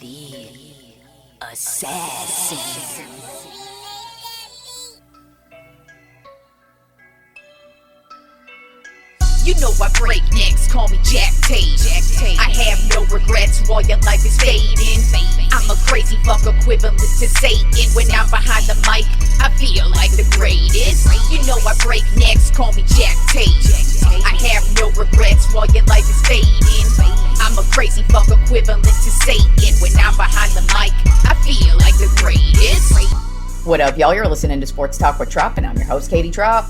The assassin. You know I break necks, call me Jack Tate. I have no regrets while your life is fading. I'm a crazy fuck equivalent to Satan. When I'm behind the mic, I feel like the greatest. You know I break necks, call me Jack Tate. I have no regrets while your life is fading. I'm a crazy fuck equivalent to Satan. When I'm behind the mic, I feel like the greatest. What up, y'all? You're listening to Sports Talk with Tropp, and I'm your host, Katie Tropp.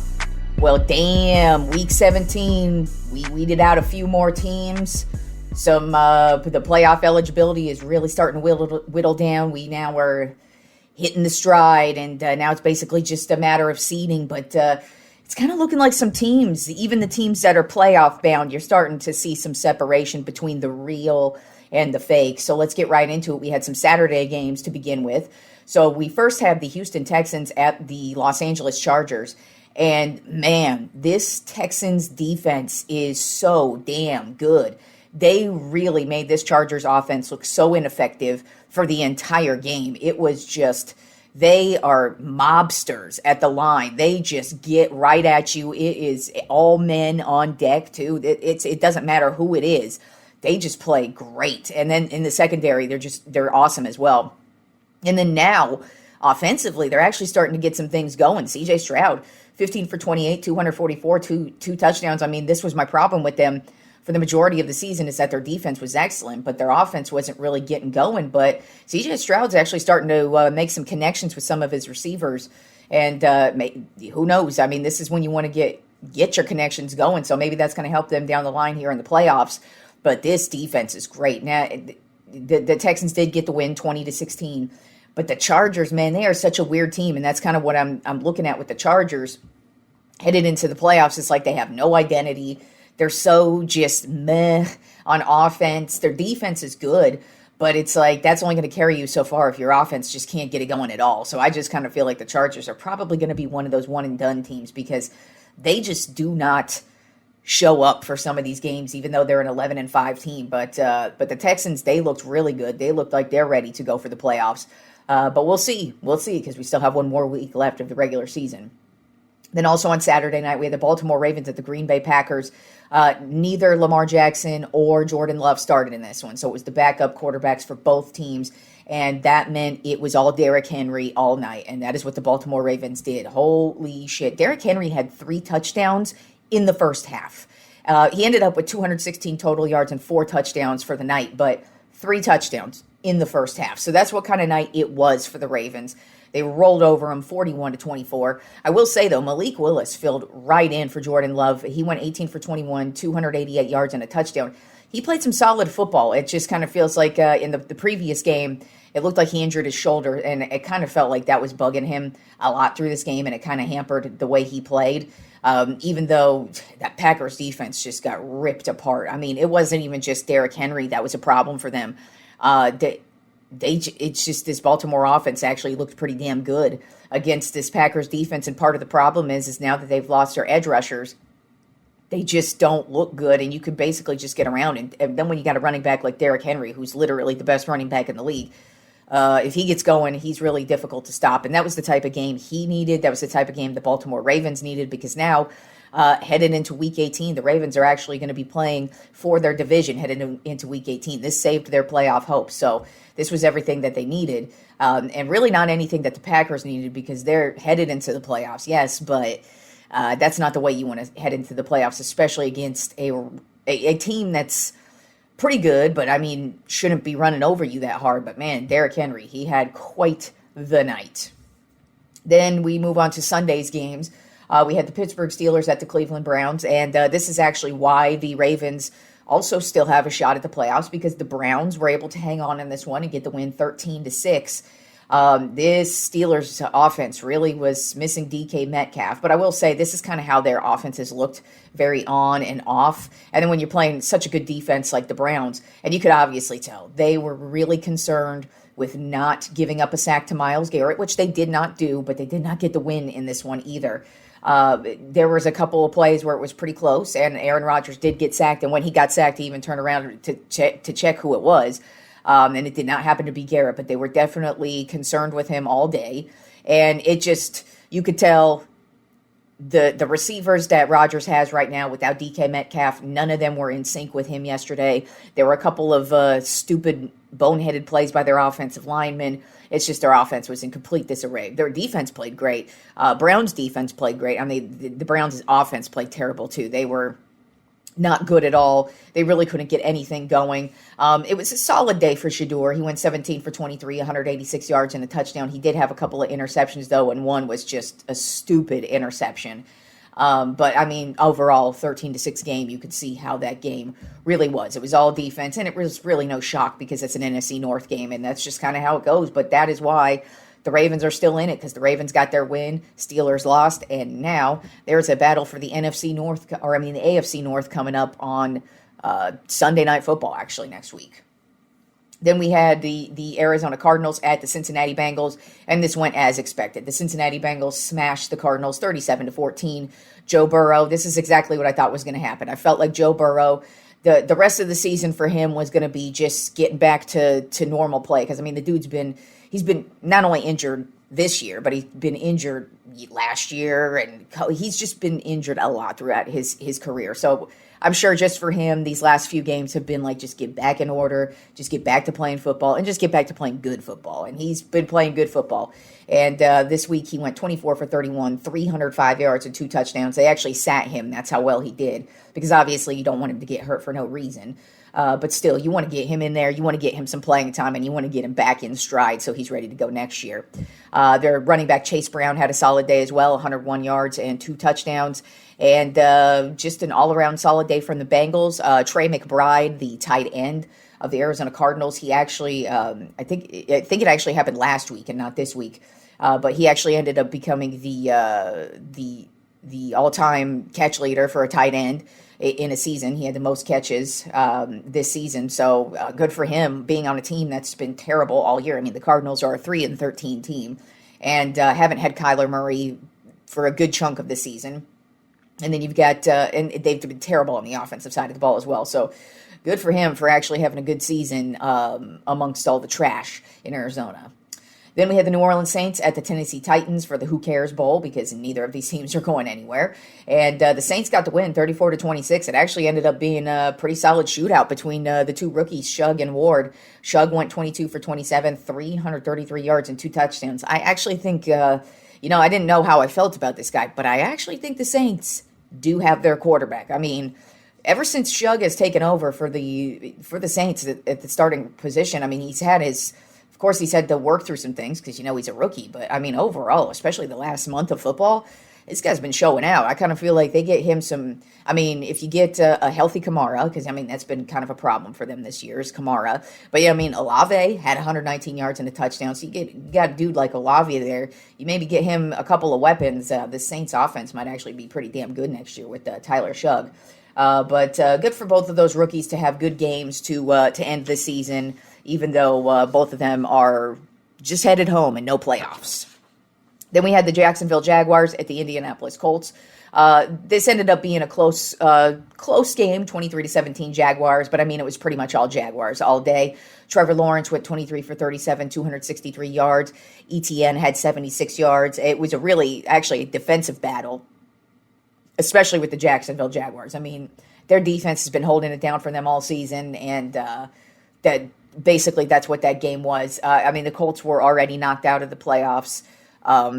Well, damn, week 17, we weeded out a few more teams. The playoff eligibility is really starting to whittle down. We now are hitting the stride, and now it's basically just a matter of seeding. But it's kind of looking like some teams, even the teams that are playoff bound, you're starting to see some separation between the real and the fake. So let's get right into it. We had some Saturday games to begin with. So we first have the Houston Texans at the Los Angeles Chargers. And man, this Texans defense is so damn good. They really made this Chargers offense look so ineffective for the entire game. It was just, they are mobsters at the line. They just get right at you. It is all men on deck too. It doesn't matter who it is. They just play great. And then in the secondary, they're awesome as well. And then now, offensively, they're actually starting to get some things going. CJ Stroud, 15 for 28, 244, two touchdowns. I mean, this was my problem with them for the majority of the season, is that their defense was excellent, but their offense wasn't really getting going. But CJ Stroud's actually starting to make some connections with some of his receivers. And who knows? I mean, this is when you want to get your connections going. So maybe that's going to help them down the line here in the playoffs. But this defense is great. Now, the Texans did get the win 20-16. But the Chargers, man, they are such a weird team, and that's kind of what I'm looking at with the Chargers. Headed into the playoffs, it's like they have no identity. They're so just meh on offense. Their defense is good, but it's like that's only going to carry you so far if your offense just can't get it going at all. So I just kind of feel like the Chargers are probably going to be one of those one-and-done teams because they just do not show up for some of these games, even though they're an 11-5 team. But the Texans, they looked really good. They looked like they're ready to go for the playoffs. But we'll see because we still have one more week left of the regular season. Then also on Saturday night, we had the Baltimore Ravens at the Green Bay Packers. Neither Lamar Jackson or Jordan Love started in this one. So it was the backup quarterbacks for both teams. And that meant it was all Derrick Henry all night. And that is what the Baltimore Ravens did. Holy shit. Derrick Henry had 3 touchdowns in the first half. He ended up with 216 total yards and 4 touchdowns for the night, but 3 touchdowns in the first half. So that's what kind of night it was for the Ravens. They rolled over him 41-24. I will say, though, Malik Willis filled right in for Jordan Love. He went 18 for 21, 288 yards and a touchdown. He played some solid football. It just kind of feels like in the previous game, it looked like he injured his shoulder, and it kind of felt like that was bugging him a lot through this game, and it kind of hampered the way he played. Even though that Packers defense just got ripped apart. I mean, it wasn't even just Derrick Henry that was a problem for them. It's just this Baltimore offense actually looked pretty damn good against this Packers defense. And part of the problem is now that they've lost their edge rushers, they just don't look good. And you could basically just get around. And then when you got a running back like Derrick Henry, who's literally the best running back in the league, if he gets going, he's really difficult to stop. And that was the type of game he needed. That was the type of game the Baltimore Ravens needed, because now headed into Week 18, the Ravens are actually going to be playing for their division headed into Week 18. This saved their playoff hopes. So this was everything that they needed, and really not anything that the Packers needed, because they're headed into the playoffs, yes, but that's not the way you want to head into the playoffs, especially against a team that's pretty good, but I mean, shouldn't be running over you that hard. But man, Derrick Henry, he had quite the night. Then we move on to Sunday's games. We had the Pittsburgh Steelers at the Cleveland Browns, and this is actually why the Ravens also still have a shot at the playoffs, because the Browns were able to hang on in this one and get the win 13-6. This Steelers offense really was missing DK Metcalf, but I will say this is kind of how their offense has looked, very on and off. And then when you're playing such a good defense like the Browns, and you could obviously tell they were really concerned with not giving up a sack to Myles Garrett, which they did not do, but they did not get the win in this one either. There was a couple of plays where it was pretty close, and Aaron Rodgers did get sacked, and when he got sacked, he even turned around to check who it was. And it did not happen to be Garrett, but they were definitely concerned with him all day. And it just, you could tell the receivers that Rodgers has right now without DK Metcalf, none of them were in sync with him yesterday. There were a couple of stupid, boneheaded plays by their offensive linemen. It's just their offense was in complete disarray. Their defense played great. Browns' defense played great. I mean, the Browns' offense played terrible, too. They were not good at all. They really couldn't get anything going. It was a solid day for Shedeur. He went 17 for 23, 186 yards and a touchdown. He did have a couple of interceptions, though, and one was just a stupid interception. But, I mean, overall, 13-6 game, you could see how that game really was. It was all defense, and it was really no shock because it's an NFC North game, and that's just kind of how it goes. But that is why the Ravens are still in it, because the Ravens got their win, Steelers lost, and now there's a battle for the NFC North, the AFC North coming up on Sunday Night Football, actually, next week. Then we had the Arizona Cardinals at the Cincinnati Bengals, and this went as expected. The Cincinnati Bengals smashed the Cardinals 37-14. Joe Burrow, this is exactly what I thought was going to happen. I felt like Joe Burrow, the rest of the season for him was going to be just getting back to normal play, because, I mean, the dude's he's been not only injured this year, but he's been injured last year, and he's just been injured a lot throughout his career. So I'm sure just for him, these last few games have been like, just get back in order, just get back to playing football, and just get back to playing good football. And he's been playing good football. And this week he went 24 for 31, 305 yards and 2 touchdowns. They actually sat him. That's how well he did, because obviously you don't want him to get hurt for no reason. But still, you want to get him in there. You want to get him some playing time, and you want to get him back in stride so he's ready to go next year. Their running back Chase Brown had a solid day as well, 101 yards and 2 touchdowns. And just an all-around solid day from the Bengals. Trey McBride, the tight end of the Arizona Cardinals, he actually, I think it actually happened last week and not this week, but he actually ended up becoming the all-time catch leader for a tight end in a season. He had the most catches this season, so good for him being on a team that's been terrible all year. I mean, the Cardinals are a 3-13 team and haven't had Kyler Murray for a good chunk of the season. And then you've got, and they've been terrible on the offensive side of the ball as well. So good for him for actually having a good season amongst all the trash in Arizona. Then we had the New Orleans Saints at the Tennessee Titans for the Who Cares Bowl, because neither of these teams are going anywhere. And the Saints got the win, 34-26. It actually ended up being a pretty solid shootout between the two rookies, Shug and Ward. Shug went 22 for 27, 333 yards and 2 touchdowns. I actually think, I didn't know how I felt about this guy, but I actually think the Saints do have their quarterback. I mean, ever since Shug has taken over for the Saints at the starting position, I mean, he's had to work through some things because, he's a rookie. But, I mean, overall, especially the last month of football, this guy's been showing out. I kind of feel like they get him if you get a healthy Kamara, because, that's been kind of a problem for them this year is Kamara. But, Olave had 119 yards and a touchdown. So you got a dude like Olave there. You maybe get him a couple of weapons. The Saints offense might actually be pretty damn good next year with Tyler Shug. But good for both of those rookies to have good games to end the season, even though both of them are just headed home and no playoffs. Then we had the Jacksonville Jaguars at the Indianapolis Colts. This ended up being a close game, 23-17 Jaguars, but it was pretty much all Jaguars all day. Trevor Lawrence went 23 for 37, 263 yards. ETN had 76 yards. It was actually a defensive battle, especially with the Jacksonville Jaguars. Their defense has been holding it down for them all season, and that's what that game was. The Colts were already knocked out of the playoffs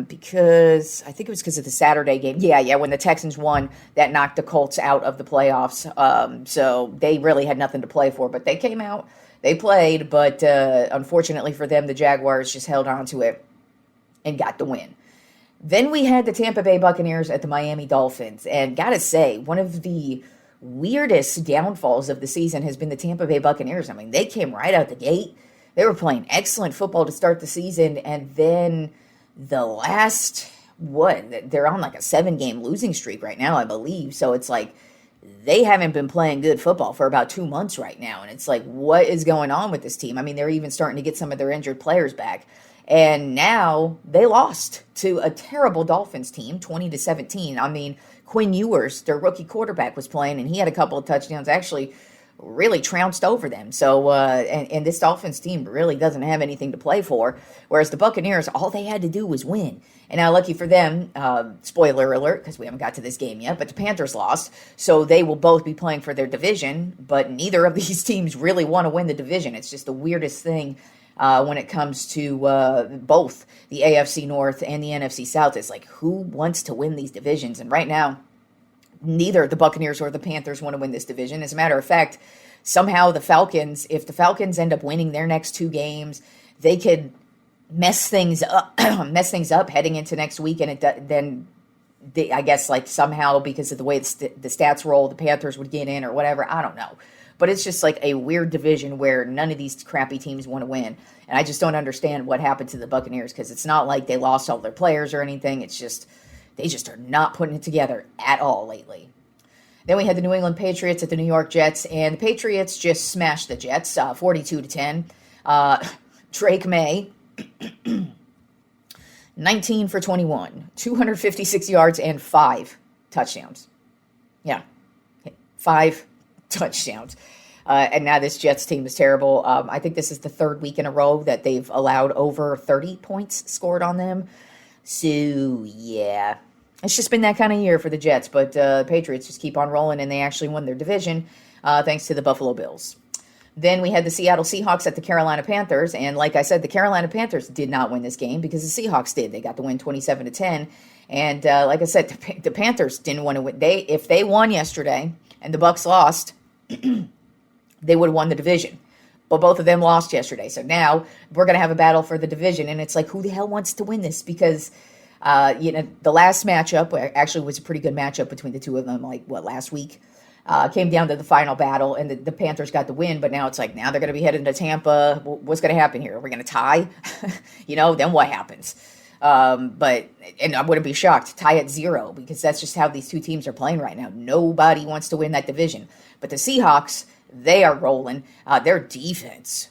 because I think it was because of the Saturday game. Yeah, when the Texans won, that knocked the Colts out of the playoffs. So they really had nothing to play for, but they came out, they played, but unfortunately for them, the Jaguars just held on to it and got the win. Then we had the Tampa Bay Buccaneers at the Miami Dolphins, and gotta say, one of the weirdest downfalls of the season has been the Tampa Bay Buccaneers. They came right out the gate. They were playing excellent football to start the season, and then the last, they're on like a 7-game losing streak right now, I believe. So it's like they haven't been playing good football for about 2 months right now. And it's like, what is going on with this team? They're even starting to get some of their injured players back. And now they lost to a terrible Dolphins team, 20-17. Quinn Ewers, their rookie quarterback, was playing, and he had a couple of touchdowns. Actually, really trounced over them. So, and this Dolphins team really doesn't have anything to play for, whereas the Buccaneers, all they had to do was win. And now, lucky for them, spoiler alert, because we haven't got to this game yet, but the Panthers lost, so they will both be playing for their division, but neither of these teams really want to win the division. It's just the weirdest thing when it comes to both the AFC North and the NFC South. It's like, who wants to win these divisions? And right now, neither the Buccaneers or the Panthers want to win this division. As a matter of fact, somehow the Falcons, if the Falcons end up winning their next 2 games, they could mess things up, heading into next week. And then I guess like somehow because of the way the stats roll, the Panthers would get in or whatever. I don't know. But it's just like a weird division where none of these crappy teams want to win. And I just don't understand what happened to the Buccaneers, because it's not like they lost all their players or anything. It's just, they just are not putting it together at all lately. Then we had the New England Patriots at the New York Jets, and the Patriots just smashed the Jets, 42-10. Drake May, 19 for 21, 256 yards and 5 touchdowns. Yeah, 5 touchdowns. And now this Jets team is terrible. I think this is the 3rd week in a row that they've allowed over 30 points scored on them. So, yeah, it's just been that kind of year for the Jets. But the Patriots just keep on rolling, and they actually won their division thanks to the Buffalo Bills. Then we had the Seattle Seahawks at the Carolina Panthers. And like I said, the Carolina Panthers did not win this game because the Seahawks did. They got the win 27-10. And like I said, the Panthers didn't want to win. If they won yesterday and the Bucs lost, they would have won the division. But both of them lost yesterday. So now we're going to have a battle for the division. And it's like, who the hell wants to win this? Because, the last matchup actually was a pretty good matchup between the two of them, last week. Came down to the final battle, and the Panthers got the win. But now it's like, now they're going to be heading to Tampa. What's going to happen here? Are we going to tie? Then what happens? And I wouldn't be shocked, tie at 0, because that's just how these two teams are playing right now. Nobody wants to win that division. But the Seahawks, they are rolling. Their defense,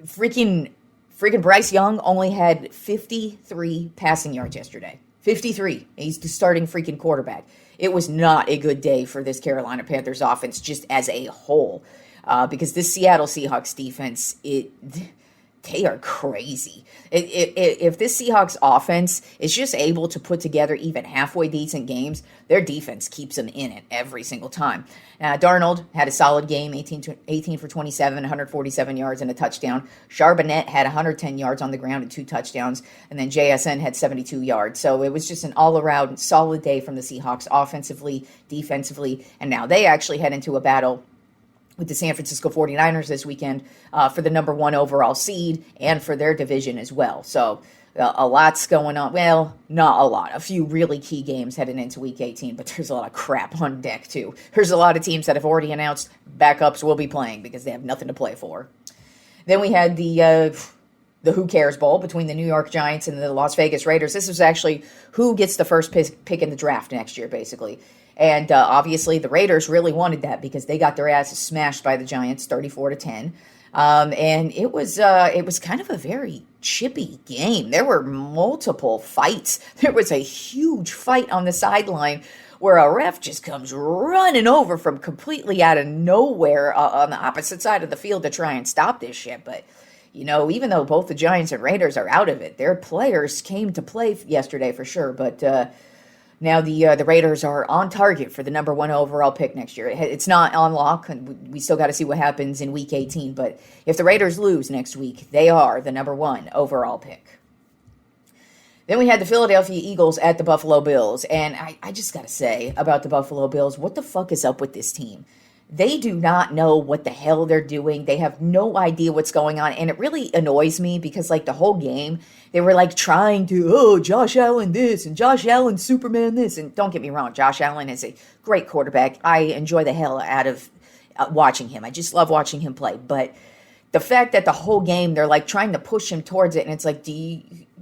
freaking Bryce Young only had 53 passing yards yesterday. 53. He's the starting freaking quarterback. It was not a good day for this Carolina Panthers offense just as a whole, because this Seattle Seahawks defense, they are crazy. If this Seahawks offense is just able to put together even halfway decent games, their defense keeps them in it every single time. Darnold had a solid game, 18 for 27, 147 yards and a touchdown. Charbonnet had 110 yards on the ground and 2 touchdowns. And then JSN had 72 yards. So it was just an all-around solid day from the Seahawks, offensively, defensively. And now they actually head into a battle with the San Francisco 49ers this weekend for the number 1 overall seed and for their division as well. So a lot's going on. Well, not a lot. A few really key games heading into Week 18, but there's a lot of crap on deck too. There's a lot of teams that have already announced backups will be playing because they have nothing to play for. Then we had the Who Cares Bowl between the New York Giants and the Las Vegas Raiders. This was actually who gets the first pick in the draft next year, basically. And obviously the Raiders really wanted that because they got their asses smashed by the Giants 34-10. And it was kind of a very chippy game. There were multiple fights. There was a huge fight on the sideline where a ref just comes running over from completely out of nowhere on the opposite side of the field to try and stop this shit. But, even though both the Giants and Raiders are out of it, their players came to play yesterday for sure. But now the Raiders are on target for the number 1 overall pick next year. It's not on lock, and we still got to see what happens in Week 18. But if the Raiders lose next week, they are the number 1 overall pick. Then we had the Philadelphia Eagles at the Buffalo Bills. And I just got to say about the Buffalo Bills, what the fuck is up with this team? They do not know what the hell they're doing. They have no idea what's going on. And it really annoys me because, the whole game, they were, trying to, Josh Allen this and Josh Allen Superman this. And don't get me wrong, Josh Allen is a great quarterback. I enjoy the hell out of watching him. I just love watching him play. But the fact that the whole game, they're, trying to push him towards it. And it's like, do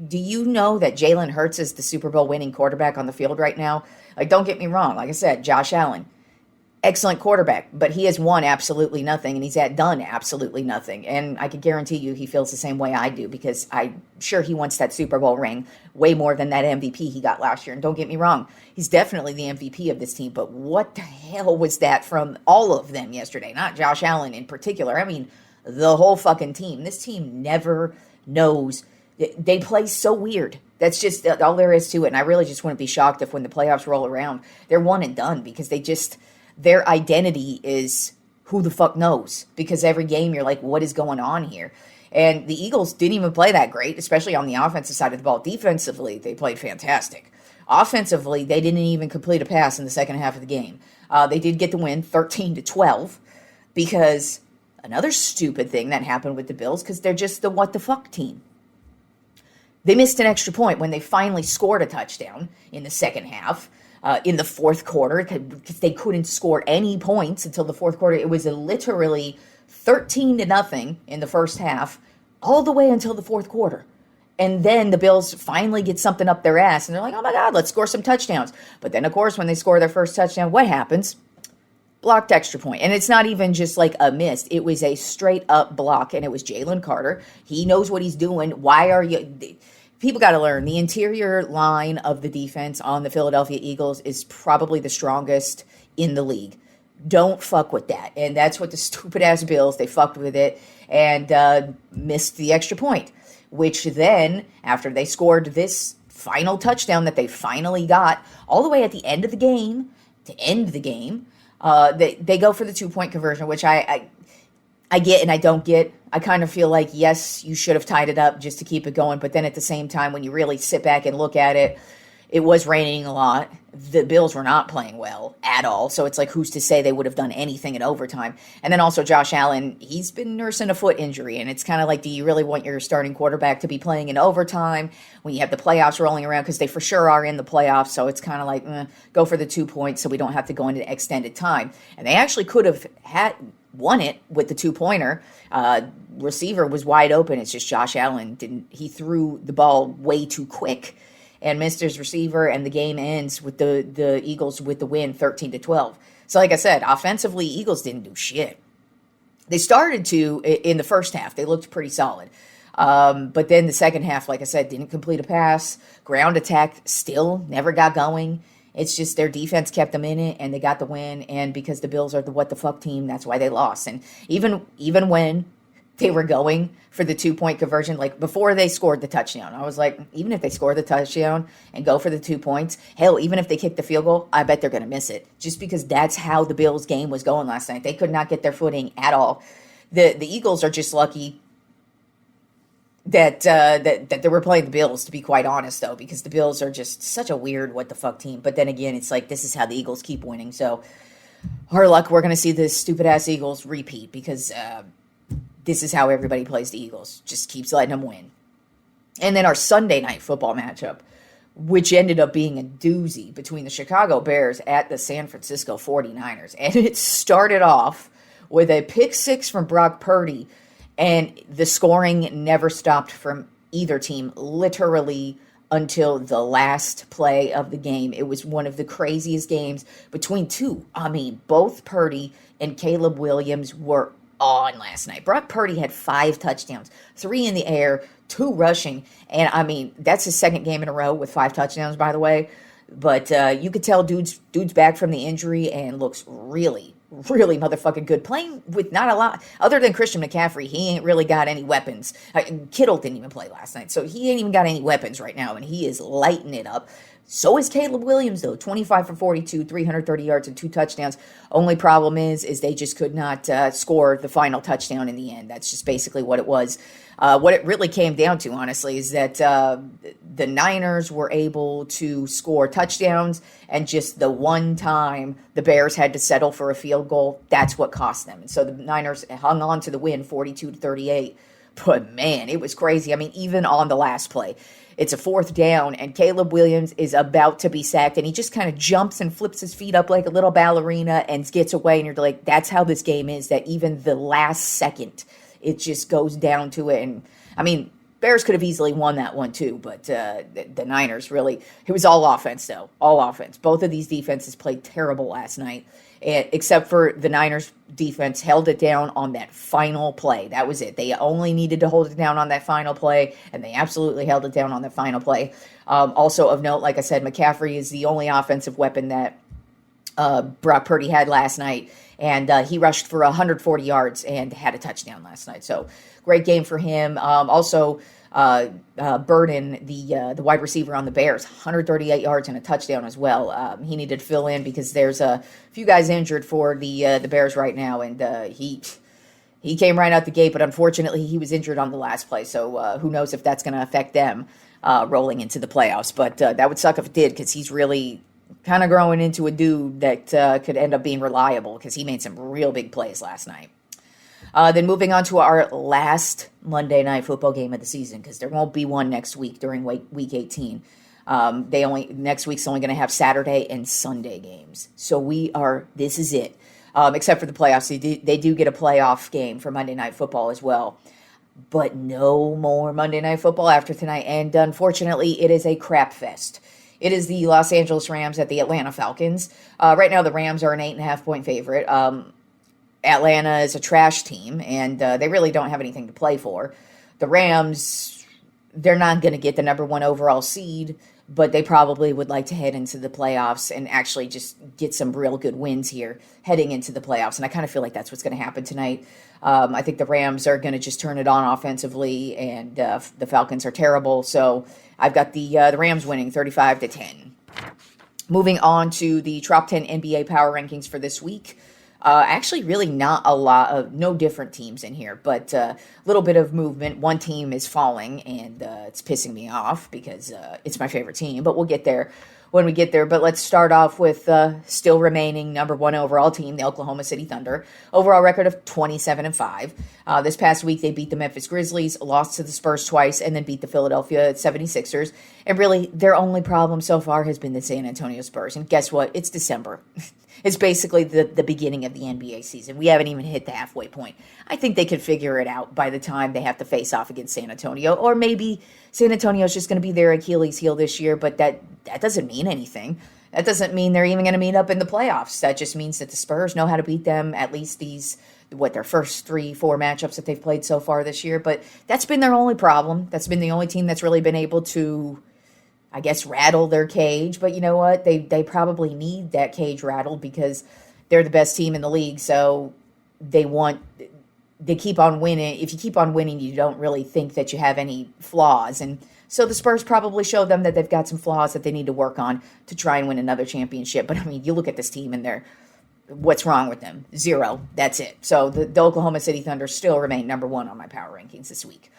you know that Jalen Hurts is the Super Bowl winning quarterback on the field right now? Don't get me wrong. Like I said, Josh Allen, excellent quarterback, but he has won absolutely nothing, and he's done absolutely nothing. And I can guarantee you he feels the same way I do, because I'm sure he wants that Super Bowl ring way more than that MVP he got last year. And don't get me wrong, he's definitely the MVP of this team, but what the hell was that from all of them yesterday? Not Josh Allen in particular. I mean, the whole fucking team. This team never knows. They play so weird. That's just all there is to it. And I really just wouldn't be shocked if when the playoffs roll around, they're one and done, because their identity is who the fuck knows. Because every game you're like, what is going on here? And the Eagles didn't even play that great, especially on the offensive side of the ball. Defensively, they played fantastic. Offensively, they didn't even complete a pass in the second half of the game. They did get the win 13-12, because another stupid thing that happened with the Bills, because they're just the what the fuck team. They missed an extra point when they finally scored a touchdown in the second half, in the fourth quarter, because they couldn't score any points until the fourth quarter. It was literally 13-0 in the first half, all the way until the fourth quarter. And then the Bills finally get something up their ass, and they're like, oh my God, let's score some touchdowns. But then, of course, when they score their first touchdown, what happens? Blocked extra point. And it's not even just like a miss. It was a straight up block, and it was Jalen Carter. He knows what he's doing. Why are you... People got to learn, the interior line of the defense on the Philadelphia Eagles is probably the strongest in the league. Don't fuck with that. And that's what the stupid-ass Bills, they fucked with it and missed the extra point, which then, after they scored this final touchdown that they finally got, all the way at the end of the game, to end the game, they go for the 2-point conversion, which I get and I don't get. I kind of feel like, yes, you should have tied it up just to keep it going. But then at the same time, when you really sit back and look at it, it was raining a lot. The Bills were not playing well at all. So it's like, who's to say they would have done anything in overtime? And then also Josh Allen, he's been nursing a foot injury. And it's kind of like, do you really want your starting quarterback to be playing in overtime when you have the playoffs rolling around? Because they for sure are in the playoffs. So it's kind of like, go for the 2 points so we don't have to go into extended time. And they actually could have won it with the 2-pointer. Receiver was wide open. It's just Josh Allen he threw the ball way too quick and missed his receiver, and the game ends with the Eagles with the win 13-12. So like I said, offensively, Eagles didn't do shit. They started to in the first half. They looked pretty solid. But then the second half, like I said, didn't complete a pass. Ground attack still never got going. It's just their defense kept them in it, and they got the win. And because the Bills are the what the fuck team, that's why they lost. And even when they were going for the 2-point conversion, like before they scored the touchdown, I was like, even if they score the touchdown and go for the 2 points, hell, even if they kick the field goal, I bet they're going to miss it. Just because that's how the Bills game was going last night. They could not get their footing at all. The Eagles are just lucky that they were playing the Bills, to be quite honest, though, because the Bills are just such a weird what the fuck team. But then again, it's like, this is how the Eagles keep winning. So, our luck, we're going to see the stupid-ass Eagles repeat, because this is how everybody plays the Eagles. Just keeps letting them win. And then our Sunday night football matchup, which ended up being a doozy between the Chicago Bears at the San Francisco 49ers. And it started off with a pick six from Brock Purdy, and the scoring never stopped from either team, literally until the last play of the game. It was one of the craziest games between two. I mean, both Purdy and Caleb Williams were on last night. Brock Purdy had 5 touchdowns, 3 in the air, 2 rushing. And I mean, that's his second game in a row with 5 touchdowns, by the way. But you could tell dude's back from the injury and looks really motherfucking good. Playing with not a lot, other than Christian McCaffrey, he ain't really got any weapons. Kittle didn't even play last night, so he ain't even got any weapons right now, and he is lighting it up. So is Caleb Williams, though. 25 for 42, 330 yards and 2 touchdowns. Only problem is they just could not score the final touchdown in the end. That's just basically what it was. What it really came down to, honestly, is that the Niners were able to score touchdowns, and just the one time the Bears had to settle for a field goal, that's what cost them. And so the Niners hung on to the win 42-38. But, man, it was crazy. I mean, even on the last play, it's a 4th down, and Caleb Williams is about to be sacked, and he just kind of jumps and flips his feet up like a little ballerina and gets away, and you're like, that's how this game is, that even the last second, it just goes down to it. And, I mean, Bears could have easily won that one too, but the Niners really, it was all offense though, all offense. Both of these defenses played terrible last night, except for the Niners defense held it down on that final play. That was it. They only needed to hold it down on that final play, and they absolutely held it down on that final play. Also of note, like I said, McCaffrey is the only offensive weapon that Brock Purdy had last night, and he rushed for 140 yards and had a touchdown last night. So great game for him. Also, Burden, the wide receiver on the Bears, 138 yards and a touchdown as well. He needed to fill in because there's a few guys injured for the Bears right now, and he came right out the gate, but unfortunately he was injured on the last play, so who knows if that's going to affect them rolling into the playoffs. But that would suck if it did, because he's really kind of growing into a dude that could end up being reliable, because he made some real big plays last night. Then moving on to our last Monday Night Football game of the season, because there won't be one next week during week 18. Next week's only going to have Saturday and Sunday games. So this is it. Except for the playoffs. They do get a playoff game for Monday Night Football as well. But no more Monday Night Football after tonight. And unfortunately, it is a crap fest. It is the Los Angeles Rams at the Atlanta Falcons. Right now, the Rams are an 8.5-point favorite. Atlanta is a trash team, and they really don't have anything to play for. The Rams, they're not going to get the number 1 overall seed, but they probably would like to head into the playoffs and actually just get some real good wins here heading into the playoffs. And I kind of feel like that's what's going to happen tonight. I think the Rams are going to just turn it on offensively, and the Falcons are terrible. So I've got the Rams winning 35-10. Moving on to the Tropp 10 NBA Power Rankings for this week. Actually, really not a lot of, no different teams in here, but a little bit of movement. One team is falling, and it's pissing me off because it's my favorite team, but we'll get there when we get there. But let's start off with still remaining number 1 overall team, the Oklahoma City Thunder. Overall record of 27-5. This past week, they beat the Memphis Grizzlies, lost to the Spurs twice, and then beat the Philadelphia 76ers. And really, their only problem so far has been the San Antonio Spurs. And guess what? It's December. It's basically the beginning of the NBA season. We haven't even hit the halfway point. I think they could figure it out by the time they have to face off against San Antonio. Or maybe San Antonio is just going to be their Achilles heel this year, but that doesn't mean anything. That doesn't mean they're even going to meet up in the playoffs. That just means that the Spurs know how to beat them, at least their first 3-4 matchups that they've played so far this year. But that's been their only problem. That's been the only team that's really been able to, I guess, rattle their cage. But you know what? They probably need that cage rattled because they're the best team in the league. So they keep on winning. If you keep on winning, you don't really think that you have any flaws. And so the Spurs probably show them that they've got some flaws that they need to work on to try and win another championship. But I mean, you look at this team and what's wrong with them? 0. That's it. So the Oklahoma City Thunder still remain number 1 on my power rankings this week.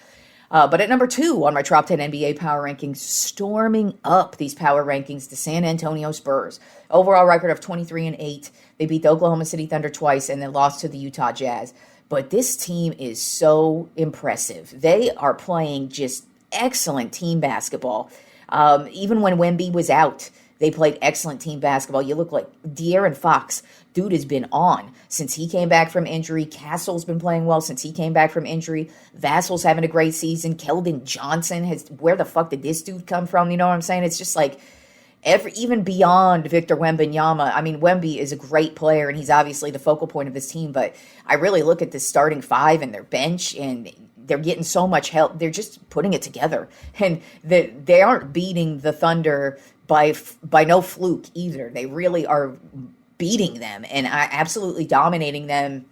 But at number 2 on my Tropp 10 NBA Power Rankings, storming up these power rankings, the San Antonio Spurs. Overall record of 23-8. They beat the Oklahoma City Thunder twice and then lost to the Utah Jazz. But this team is so impressive. They are playing just excellent team basketball. Even when Wemby was out, they played excellent team basketball. You look like De'Aaron Fox. Dude has been on since he came back from injury. Castle's been playing well since he came back from injury. Vassal's having a great season. Keldon Johnson where the fuck did this dude come from? You know what I'm saying? It's just like, even beyond Victor Wembanyama. I mean, Wemby is a great player, and he's obviously the focal point of this team, but I really look at the starting 5 and their bench, and they're getting so much help. They're just putting it together, and they aren't beating the Thunder by no fluke either. They really are beating them and absolutely dominating them.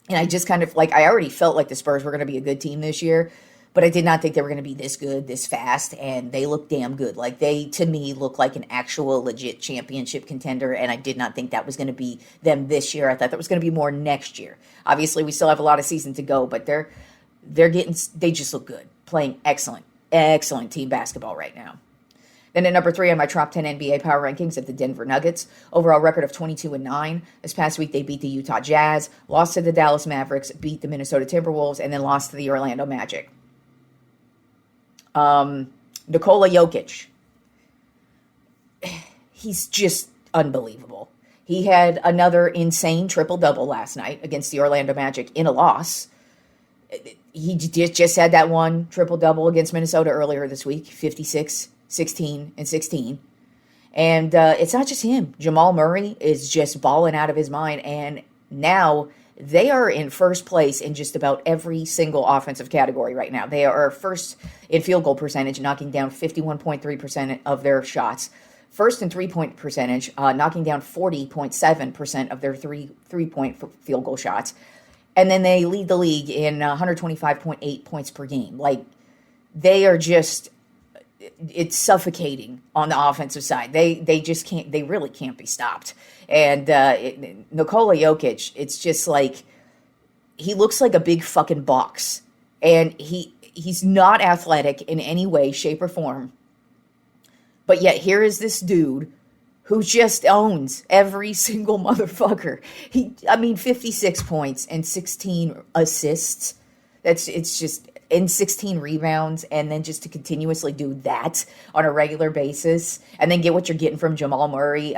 And I just kind of I already felt like the Spurs were going to be a good team this year, but I did not think they were going to be this good, this fast, and they look damn good. They, to me, look like an actual legit championship contender, and I did not think that was going to be them this year. I thought that was going to be more next year. Obviously, we still have a lot of season to go, but they just look good, playing excellent team basketball right now. Then at number 3 on my Tropp 10 NBA Power Rankings at the Denver Nuggets. Overall record of 22-9. This past week, they beat the Utah Jazz, lost to the Dallas Mavericks, beat the Minnesota Timberwolves, and then lost to the Orlando Magic. Nikola Jokic. He's just unbelievable. He had another insane triple-double last night against the Orlando Magic in a loss. he just had that one triple-double against Minnesota earlier this week, 56, 16, and 16. And it's not just him. Jamal Murray is just balling out of his mind. And now they are in first place in just about every single offensive category right now. They are first in field goal percentage, knocking down 51.3% of their shots. First in three-point percentage, knocking down 40.7% of their three-point field goal shots. And then they lead the league in 125.8 points per game. Like, they are just, it's suffocating on the offensive side. They just can't, they really can't be stopped. And Nikola Jokic, it's just like, he looks like a big fucking box. And he's not athletic in any way, shape, or form. But yet here is this dude who just owns every single motherfucker. 56 points and 16 assists. It's just, in 16 rebounds, and then just to continuously do that on a regular basis, and then get what you're getting from Jamal Murray.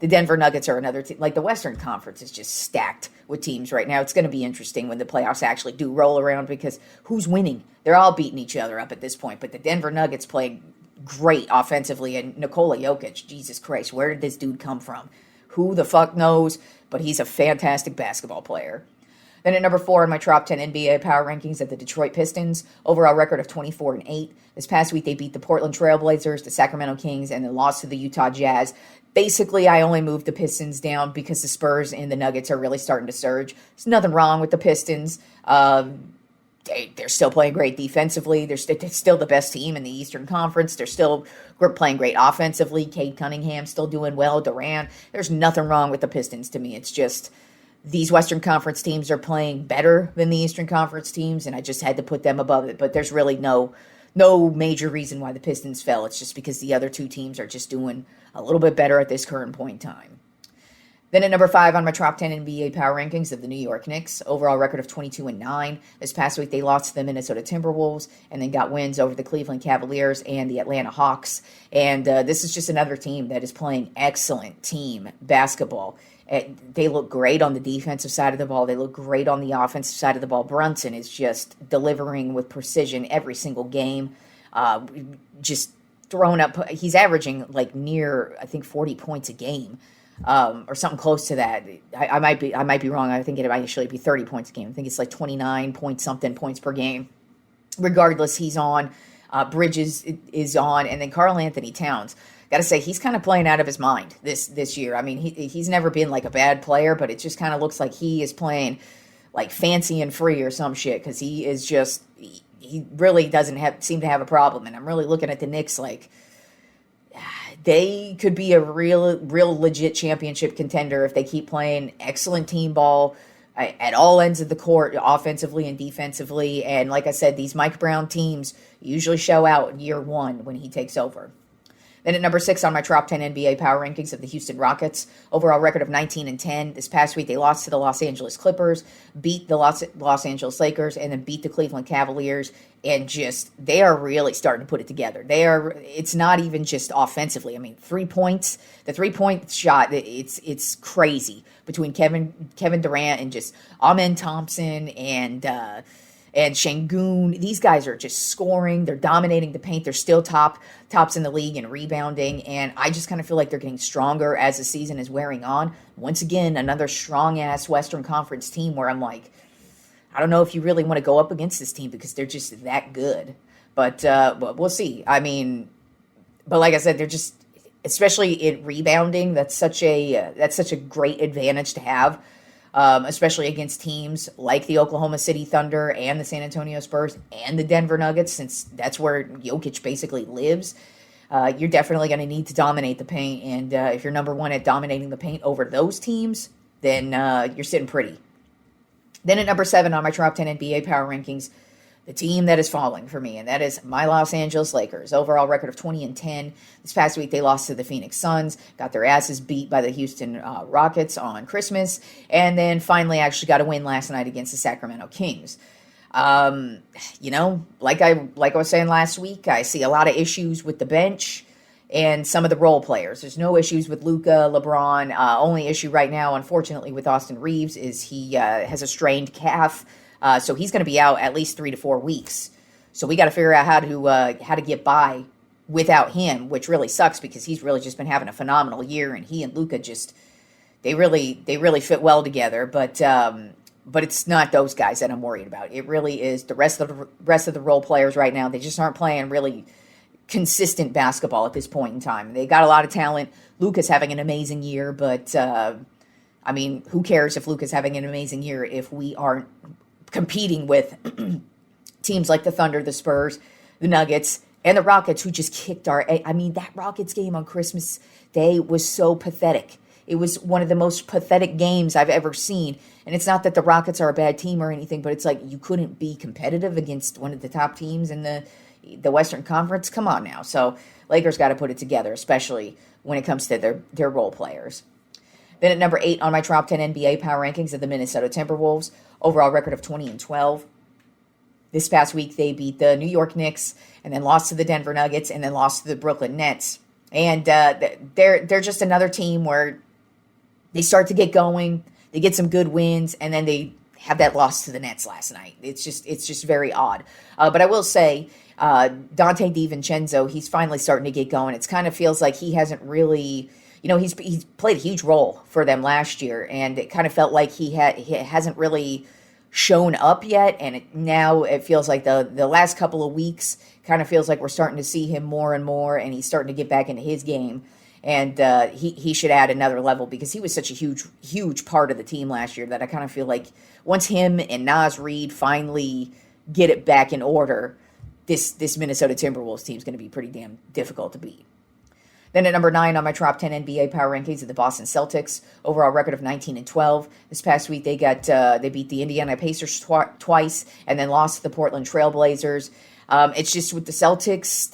The Denver Nuggets are another team. Like, the Western Conference is just stacked with teams right now. It's going to be interesting when the playoffs actually do roll around, because who's winning? They're all beating each other up at this point, but the Denver Nuggets play great offensively, and Nikola Jokic, Jesus Christ, where did this dude come from? Who the fuck knows? But he's a fantastic basketball player. Then at number 4 in my Tropp 10 NBA power rankings of the Detroit Pistons, overall record of 24-8. This past week they beat the Portland Trail Blazers, the Sacramento Kings, and then lost to the Utah Jazz. Basically, I only moved the Pistons down because the Spurs and the Nuggets are really starting to surge. There's nothing wrong with the Pistons. They're still playing great defensively. They're still the best team in the Eastern Conference. They're still playing great offensively. Cade Cunningham still doing well. Durant. There's nothing wrong with the Pistons to me. It's just these Western Conference teams are playing better than the Eastern Conference teams, and I just had to put them above it. But there's really no major reason why the Pistons fell. It's just because the other two teams are just doing a little bit better at this current point in time. Then at number 5 on my Tropp 10 NBA power rankings of the New York Knicks, overall record of 22-9. This past week they lost to the Minnesota Timberwolves and then got wins over the Cleveland Cavaliers and the Atlanta Hawks. And this is just another team that is playing excellent team basketball. They look great on the defensive side of the ball. They look great on the offensive side of the ball. Brunson is just delivering with precision every single game. Just throwing up. He's averaging like near, I think, 40 points a game. Or something close to that. I might be wrong. I think it might actually be 30 points a game. I think it's like 29 point something points per game. Regardless, he's on. Bridges is on, and then Karl Anthony Towns. Got to say, he's kind of playing out of his mind this year. I mean, he's never been like a bad player, but it just kind of looks like he is playing like fancy and free or some shit, because he is just, he really doesn't seem to have a problem. And I'm really looking at the Knicks like, they could be a real legit championship contender if they keep playing excellent team ball at all ends of the court, offensively and defensively. And like I said, these Mike Brown teams usually show out in year one when he takes over. Then at number 6 on my Tropp 10 NBA power rankings of the Houston Rockets, overall record of 19-10. This past week they lost to the Los Angeles Clippers, beat the Los Angeles Lakers, and then beat the Cleveland Cavaliers. And just, they are really starting to put it together. It's not even just offensively. I mean, 3 points, the 3-point shot, it's crazy between Kevin Durant and just Amen Thompson and Şengün. These guys are just scoring. They're dominating the paint. They're still tops in the league in rebounding. And I just kind of feel like they're getting stronger as the season is wearing on. Once again, another strong-ass Western Conference team where I'm like, I don't know if you really want to go up against this team because they're just that good. But we'll see. I mean, but like I said, they're just, especially in rebounding, that's such a great advantage to have. Especially against teams like the Oklahoma City Thunder and the San Antonio Spurs and the Denver Nuggets, since that's where Jokic basically lives. You're definitely going to need to dominate the paint, and if you're number one at dominating the paint over those teams, then you're sitting pretty. Then at number 7 on my Tropp 10 NBA power rankings, the team that is falling for me, and that is my Los Angeles Lakers. Overall record of 20-10. This past week, they lost to the Phoenix Suns, got their asses beat by the Houston Rockets on Christmas, and then finally actually got a win last night against the Sacramento Kings. Like I was saying last week, I see a lot of issues with the bench and some of the role players. There's no issues with Luka, LeBron. Only issue right now, unfortunately, with Austin Reeves is he has a strained calf. So he's going to be out at least 3 to 4 weeks. So we got to figure out how to get by without him, which really sucks because he's really just been having a phenomenal year, and he and Luka just they really fit well together. But it's not those guys that I'm worried about. It really is the rest of the role players right now. They just aren't playing really consistent basketball at this point in time. They got a lot of talent. Luka's having an amazing year, but I mean, who cares if Luka's having an amazing year if we aren't competing with teams like the Thunder, the Spurs, the Nuggets, and the Rockets, who just kicked our... I mean, that Rockets game on Christmas Day was so pathetic. It was one of the most pathetic games I've ever seen. And it's not that the Rockets are a bad team or anything, but it's like you couldn't be competitive against one of the top teams in the Western Conference. Come on now. So Lakers got to put it together, especially when it comes to their role players. Then at number 8 on my top 10 NBA power rankings are the Minnesota Timberwolves. Overall record of 20-12. This past week, they beat the New York Knicks and then lost to the Denver Nuggets and then lost to the Brooklyn Nets. And they're just another team where they start to get going, they get some good wins, and then they have that loss to the Nets last night. It's just very odd. But I will say, Dante DiVincenzo, he's finally starting to get going. It kind of feels like he hasn't really... he's played a huge role for them last year, and it kind of felt like he hasn't really shown up yet, and now it feels like the last couple of weeks kind of feels like we're starting to see him more and more, and he's starting to get back into his game, and he should add another level because he was such a huge part of the team last year that I kind of feel like once him and Naz Reid finally get it back in order, this Minnesota Timberwolves team is going to be pretty damn difficult to beat. Then at number 9 on my top 10 NBA power rankings are the Boston Celtics. Overall record of 19-12. This past week they beat the Indiana Pacers twice and then lost to the Portland Trail Blazers. It's just with the Celtics,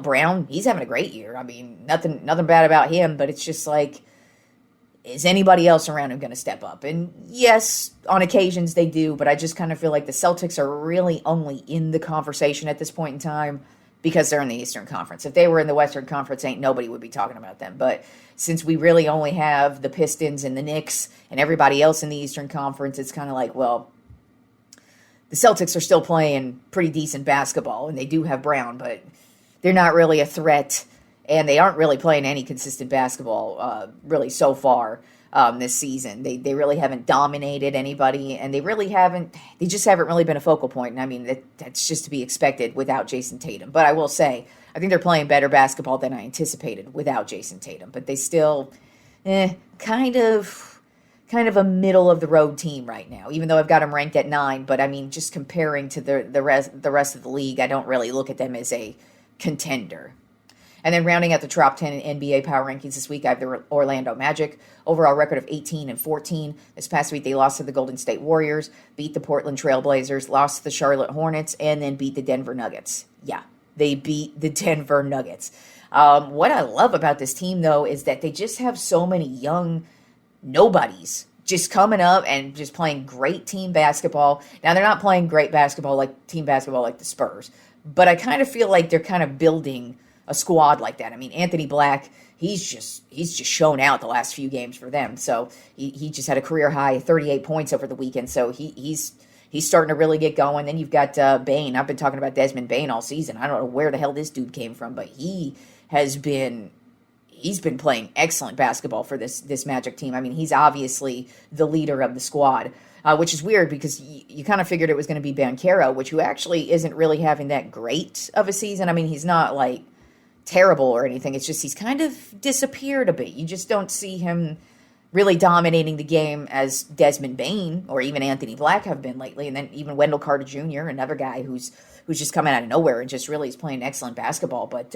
Brown, he's having a great year. I mean, nothing bad about him, but it's just like, is anybody else around him going to step up? And yes, on occasions they do, but I just kind of feel like the Celtics are really only in the conversation at this point in time because they're in the Eastern Conference. If they were in the Western Conference, ain't nobody would be talking about them. But since we really only have the Pistons and the Knicks and everybody else in the Eastern Conference, it's kind of like, well, the Celtics are still playing pretty decent basketball, and they do have Brown, but they're not really a threat, and they aren't really playing any consistent basketball really so far this season. They really haven't dominated anybody, and they just haven't really been a focal point. And I mean, that's just to be expected without Jason Tatum. But I will say, I think they're playing better basketball than I anticipated without Jason Tatum. But they still, kind of a middle of the road team right now, even though I've got them ranked at 9. But I mean, just comparing to the rest of the league, I don't really look at them as a contender. And then rounding out the top 10 NBA power rankings this week, I have the Orlando Magic. Overall record of 18-14. This past week, they lost to the Golden State Warriors, beat the Portland Trail Blazers, lost to the Charlotte Hornets, and then beat the Denver Nuggets. Yeah, they beat the Denver Nuggets. What I love about this team, though, is that they just have so many young nobodies just coming up and just playing great team basketball. Now, they're not playing great team basketball like the Spurs, but I kind of feel like they're kind of building a squad like that. I mean, Anthony Black, he's just shown out the last few games for them. So he just had a career high 38 points over the weekend. So he's starting to really get going. Then you've got Bane. I've been talking about Desmond Bane all season. I don't know where the hell this dude came from, but he's been playing excellent basketball for this Magic team. I mean, he's obviously the leader of the squad, which is weird because you kind of figured it was going to be Banchero, who actually isn't really having that great of a season. I mean, he's not like terrible or anything. It's just he's kind of disappeared a bit. You just don't see him really dominating the game as Desmond Bane or even Anthony Black have been lately. And then even Wendell Carter Jr., another guy who's just coming out of nowhere and just really is playing excellent basketball. But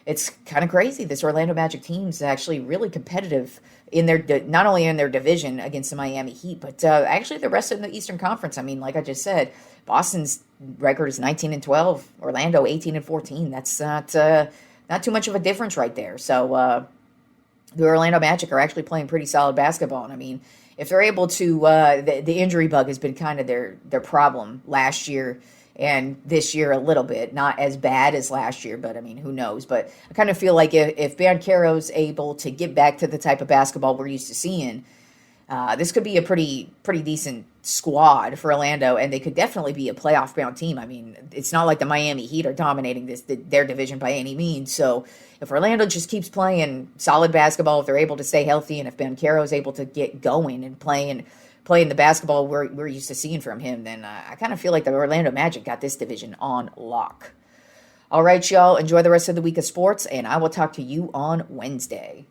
it's kind of crazy. This Orlando Magic team is actually really competitive in not only in their division against the Miami Heat, but actually the rest of the Eastern Conference. I mean, like I just said, Boston's record is 19-12, Orlando 18-14. That's not too much of a difference right there. So the Orlando Magic are actually playing pretty solid basketball. And I mean, if they're able to, the injury bug has been kind of their problem last year and this year a little bit. Not as bad as last year, but I mean, who knows? But I kind of feel like if Banchero's able to get back to the type of basketball we're used to seeing, This could be a pretty decent squad for Orlando, and they could definitely be a playoff bound team. I mean, it's not like the Miami Heat are dominating their division by any means. So if Orlando just keeps playing solid basketball, if they're able to stay healthy, and if Banchero is able to get going and playing the basketball we're used to seeing from him, then I kind of feel like the Orlando Magic got this division on lock. All right, y'all, enjoy the rest of the week of sports, and I will talk to you on Wednesday.